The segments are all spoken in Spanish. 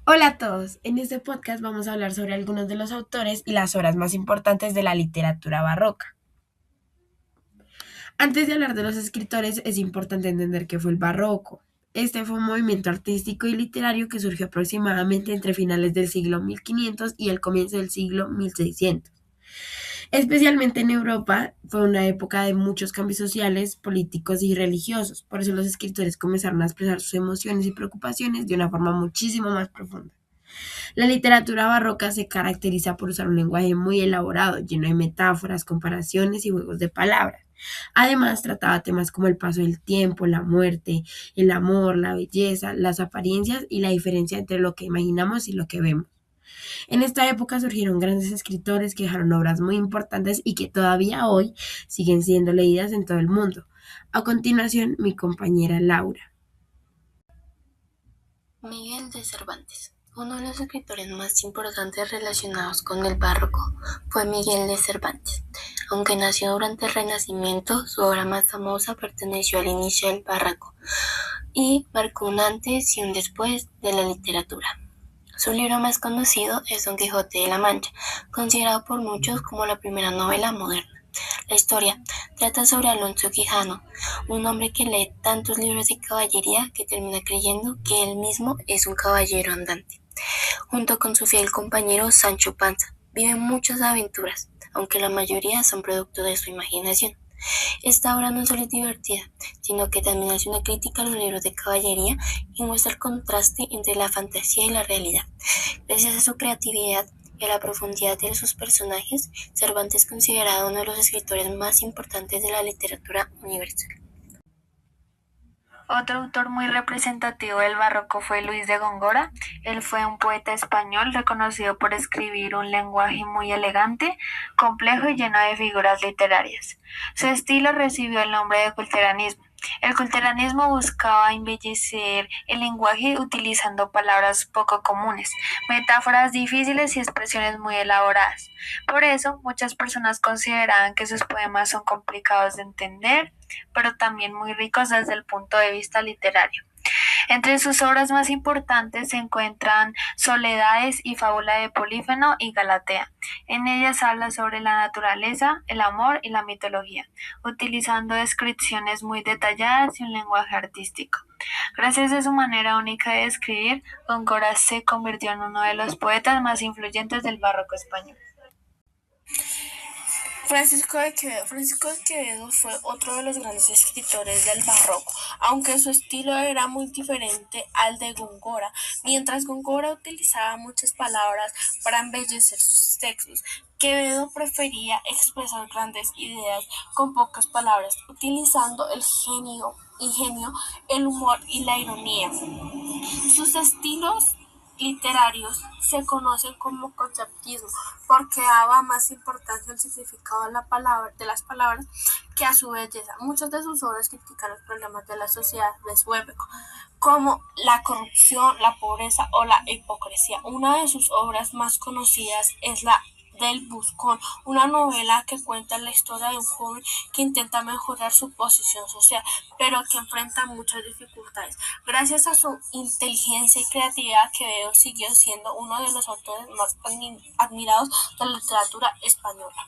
Hola a todos, en este podcast vamos a hablar sobre algunos de los autores y las obras más importantes de la literatura barroca. Antes de hablar de los escritores, es importante entender qué fue el barroco. Este fue un movimiento artístico y literario que surgió aproximadamente entre finales del siglo 1500 y el comienzo del siglo 1600. Especialmente en Europa, fue una época de muchos cambios sociales, políticos y religiosos. Por eso los escritores comenzaron a expresar sus emociones y preocupaciones de una forma muchísimo más profunda. La literatura barroca se caracteriza por usar un lenguaje muy elaborado, lleno de metáforas, comparaciones y juegos de palabras. Además, trataba temas como el paso del tiempo, la muerte, el amor, la belleza, las apariencias y la diferencia entre lo que imaginamos y lo que vemos. En esta época surgieron grandes escritores que dejaron obras muy importantes y que todavía hoy siguen siendo leídas en todo el mundo. A continuación, mi compañera Laura. Miguel de Cervantes. Uno de los escritores más importantes relacionados con el barroco fue Miguel de Cervantes. Aunque nació durante el Renacimiento, su obra más famosa perteneció al inicio del barroco y marcó un antes y un después de la literatura. Su libro más conocido es Don Quijote de la Mancha, considerado por muchos como la primera novela moderna. La historia trata sobre Alonso Quijano, un hombre que lee tantos libros de caballería que termina creyendo que él mismo es un caballero andante. Junto con su fiel compañero Sancho Panza, viven muchas aventuras, aunque la mayoría son producto de su imaginación. Esta obra no solo es divertida, sino que también hace una crítica a los libros de caballería y muestra el contraste entre la fantasía y la realidad. Gracias a su creatividad y a la profundidad de sus personajes, Cervantes es considerado uno de los escritores más importantes de la literatura universal. Otro autor muy representativo del barroco fue Luis de Góngora. Él fue un poeta español reconocido por escribir un lenguaje muy elegante, complejo y lleno de figuras literarias. Su estilo recibió el nombre de culteranismo. El culteranismo buscaba embellecer el lenguaje utilizando palabras poco comunes, metáforas difíciles y expresiones muy elaboradas. Por eso, muchas personas consideraban que sus poemas son complicados de entender, pero también muy ricos desde el punto de vista literario. Entre sus obras más importantes se encuentran Soledades y Fábula de Polífemo y Galatea. En ellas habla sobre la naturaleza, el amor y la mitología, utilizando descripciones muy detalladas y un lenguaje artístico. Gracias a su manera única de escribir, Góngora se convirtió en uno de los poetas más influyentes del barroco español. Francisco de Quevedo fue otro de los grandes escritores del barroco, aunque su estilo era muy diferente al de Góngora. Mientras Góngora utilizaba muchas palabras para embellecer sus textos, Quevedo prefería expresar grandes ideas con pocas palabras, utilizando el ingenio, el humor y la ironía. Sus estilos literarios se conocen como conceptismo porque daba más importancia al significado de las palabras que a su belleza. Muchas de sus obras critican los problemas de la sociedad de su época, como la corrupción, la pobreza o la hipocresía. Una de sus obras más conocidas es la del Buscón, una novela que cuenta la historia de un joven que intenta mejorar su posición social, pero que enfrenta muchas dificultades. Gracias a su inteligencia y creatividad, Quevedo siguió siendo uno de los autores más admirados de la literatura española.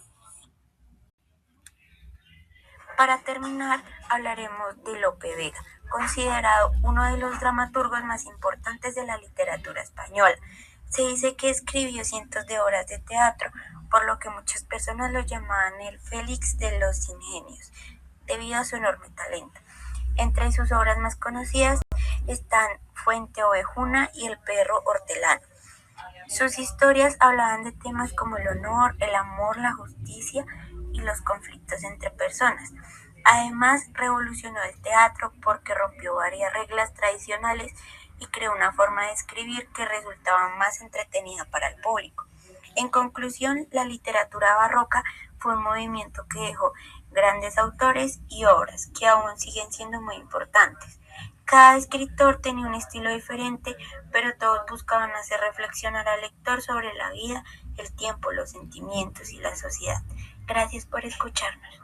Para terminar, hablaremos de Lope Vega, considerado uno de los dramaturgos más importantes de la literatura española. Se dice que escribió cientos de obras de teatro, por lo que muchas personas lo llamaban el Félix de los Ingenios, debido a su enorme talento. Entre sus obras más conocidas están Fuente Ovejuna y El perro hortelano. Sus historias hablaban de temas como el honor, el amor, la justicia y los conflictos entre personas. Además, revolucionó el teatro porque rompió varias reglas tradicionales y creó una forma de escribir que resultaba más entretenida para el público. En conclusión, la literatura barroca fue un movimiento que dejó grandes autores y obras que aún siguen siendo muy importantes. Cada escritor tenía un estilo diferente, pero todos buscaban hacer reflexionar al lector sobre la vida, el tiempo, los sentimientos y la sociedad. Gracias por escucharnos.